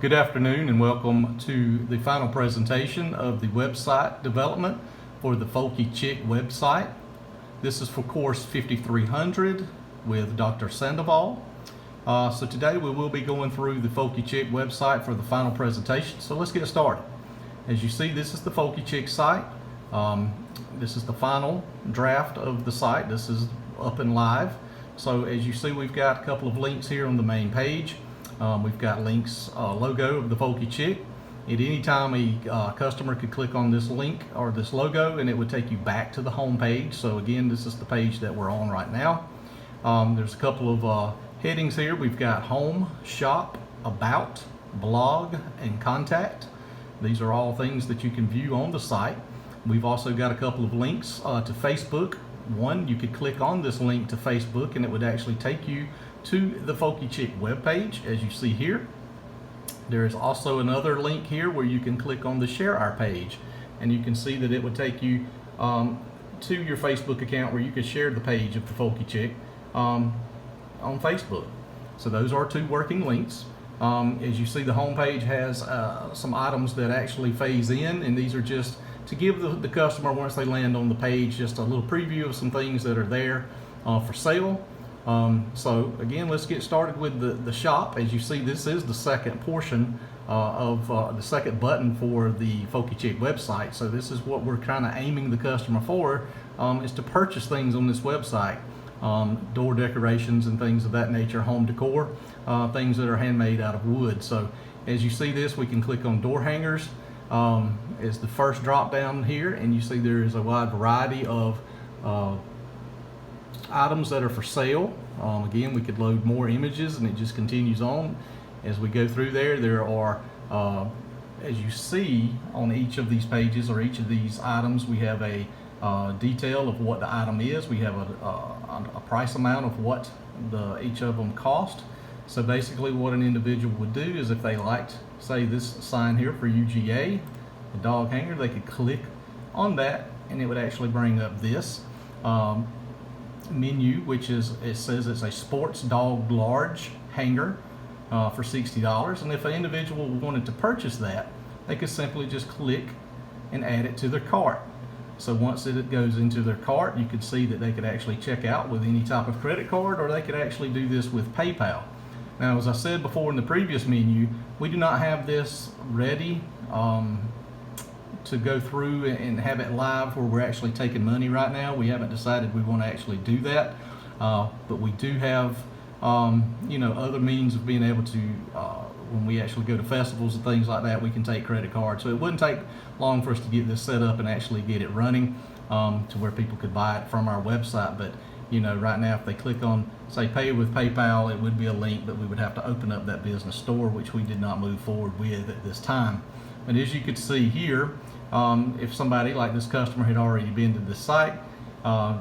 Good afternoon and welcome to the final presentation of the website development for the Folky Chic website. This is for course 5300 with Dr. Sandoval. So today we will be going through the Folky Chic website for the final presentation. So let's get started. As you see, this is the Folky Chic site. This is the final draft of the site. This is up and live. So as you see, we've got a couple of links here on the main page. We've got links, logo of the Folky Chic. At any time a customer could click on this link or this logo and it would take you back to the home page. So again, this is the page that we're on right now. There's a couple of headings here. We've got home, shop, about, blog, and contact. These are all things that you can view on the site. We've also got a couple of links to Facebook. One, you could click on this link to Facebook and it would actually take you to the Folky Chic webpage, as you see here. There is also another link here where you can click on the share our page, and you can see that it would take you to your Facebook account where you could share the page of the Folky Chic on Facebook. So those are two working links. As you see, the home page has some items that actually phase in, and these are just to give the customer, once they land on the page, just a little preview of some things that are there for sale. So again, let's get started with the shop. As you see, this is the second portion of the second button for the Folky Chic website. So this is what we're kind of aiming the customer for, is to purchase things on this website. Door decorations and things of that nature, home decor, things that are handmade out of wood. So as you see this, we can click on door hangers is the first drop down here, and you see there is a wide variety of items that are for sale. Again, we could load more images and it just continues on as we go through there. There are, as you see on each of these pages or each of these items, we have a detail of what the item is. We have a price amount of what each of them cost. So basically what an individual would do is, if they liked, say, this sign here for UGA, the dog hanger, they could click on that and it would actually bring up this menu, which is, it says it's a sports dog large hanger for $60. And if an individual wanted to purchase that, they could simply just click and add it to their cart. So once it goes into their cart, you could see that they could actually check out with any type of credit card, or they could actually do this with PayPal. Now, as I said before in the previous menu, we do not have this ready to go through and have it live where we're actually taking money right now. We haven't decided we want to actually do that, but we do have other means of being able to, when we actually go to festivals and things like that, we can take credit cards. So it wouldn't take long for us to get this set up and actually get it running to where people could buy it from our website. But right now, if they click on, say, pay with PayPal, it would be a link, but we would have to open up that business store, which we did not move forward with at this time. But as you could see here, if somebody like this customer had already been to this site,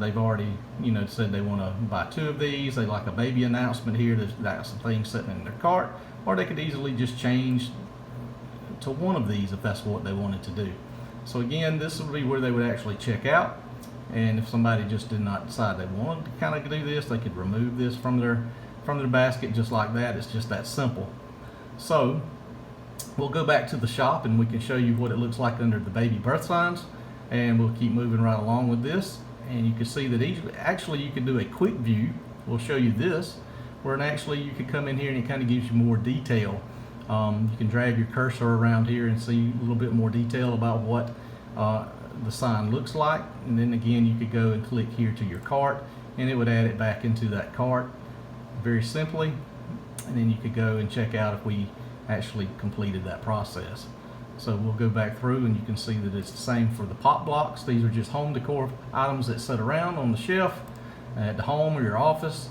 they've already said they want to buy 2 of these, they like a baby announcement here, there's got some things sitting in their cart, or they could easily just change to one of these if that's what they wanted to do. So again, this would be where they would actually check out, and if somebody just did not decide they wanted to kind of do this, they could remove this from their basket just like that. It's just that simple. So we'll go back to the shop and we can show you what it looks like under the baby birth signs, and we'll keep moving right along with this. And you can see that actually you can do a quick view. We'll show you this, where actually you could come in here and it kind of gives you more detail. You can drag your cursor around here and see a little bit more detail about what the sign looks like. And then again, you could go and click here to your cart and it would add it back into that cart very simply. And then you could go and check out if we actually completed that process. So we'll go back through and you can see that it's the same for the pop blocks. These are just home decor items that sit around on the shelf at the home or your office.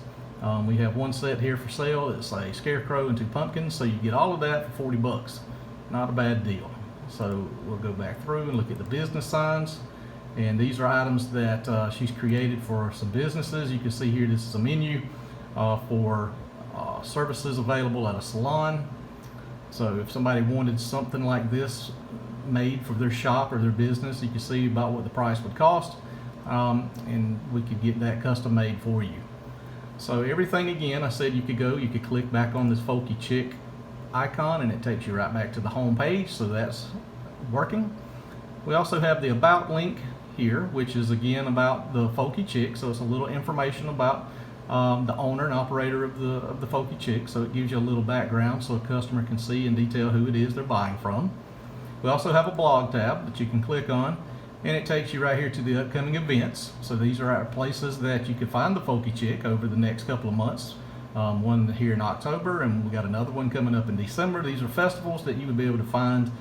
We have one set here for sale. It's a scarecrow and 2 pumpkins, so you get all of that for $40. Not a bad deal. So we'll go back through and look at the business signs, and these are items that she's created for some businesses. You can see here this is a menu for services available at a salon. So if somebody wanted something like this made for their shop or their business, you can see about what the price would cost, and we could get that custom made for you. So everything, again, I said you could click back on this Folky Chic icon, and it takes you right back to the home page, so that's working. We also have the about link here, which is again about the Folky Chic, so it's a little information about the owner and operator of the Folky Chic, so it gives you a little background so a customer can see in detail who it is they're buying from. We also have a blog tab that you can click on, and it takes you right here to the upcoming events. So these are our places that you can find the Folky Chic over the next couple of months. One here in October, and we got another one coming up in December. These are festivals that you would be able to find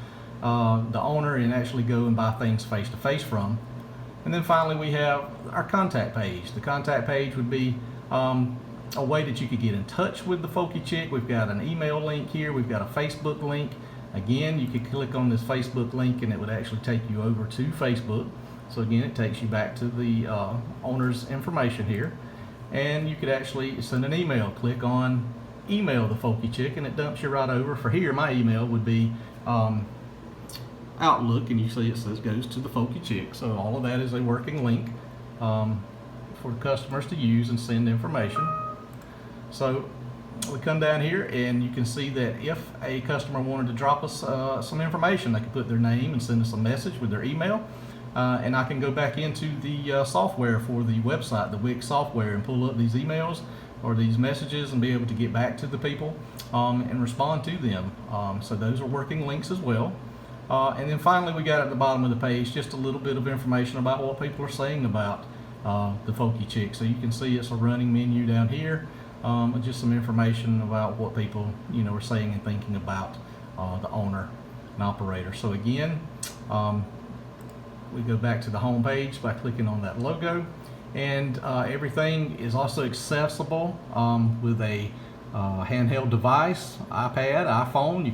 the owner and actually go and buy things face to face from. And then finally we have our contact page. The contact page would be a way that you could get in touch with the Folky Chic. We've got an email link here, we've got a Facebook link. Again, you could click on this Facebook link and it would actually take you over to Facebook. So again, it takes you back to the owner's information here. And you could actually send an email. Click on email the Folky Chic and it dumps you right over. For here, my email would be Outlook, and you see it says goes to the Folky Chic. So all of that is a working link for customers to use and send information. So we come down here and you can see that if a customer wanted to drop us some information, they could put their name and send us a message with their email. And I can go back into the software for the website, the Wix software, and pull up these emails or these messages and be able to get back to the people and respond to them. So those are working links as well. And then finally we got at the bottom of the page just a little bit of information about what people are saying about the Folky Chic. So you can see it's a running menu down here, just some information about what people are saying and thinking about the owner and operator. So again, we go back to the home page by clicking on that logo, and everything is also accessible with a handheld device, iPad, iPhone.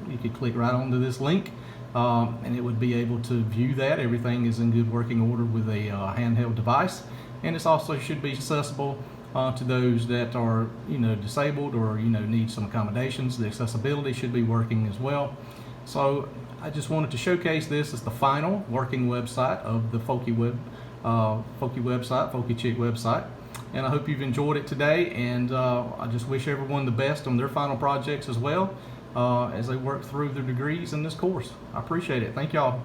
You could click right onto this link and it would be able to view that. Everything is in good working order with a handheld device, and it also should be accessible to those that are disabled or need some accommodations. The accessibility should be working as well. So I just wanted to showcase this as the final working website of the Folky website, Folky Chic website. And I hope you've enjoyed it today, and I just wish everyone the best on their final projects as well as they work through their degrees in this course. I appreciate it. Thank y'all.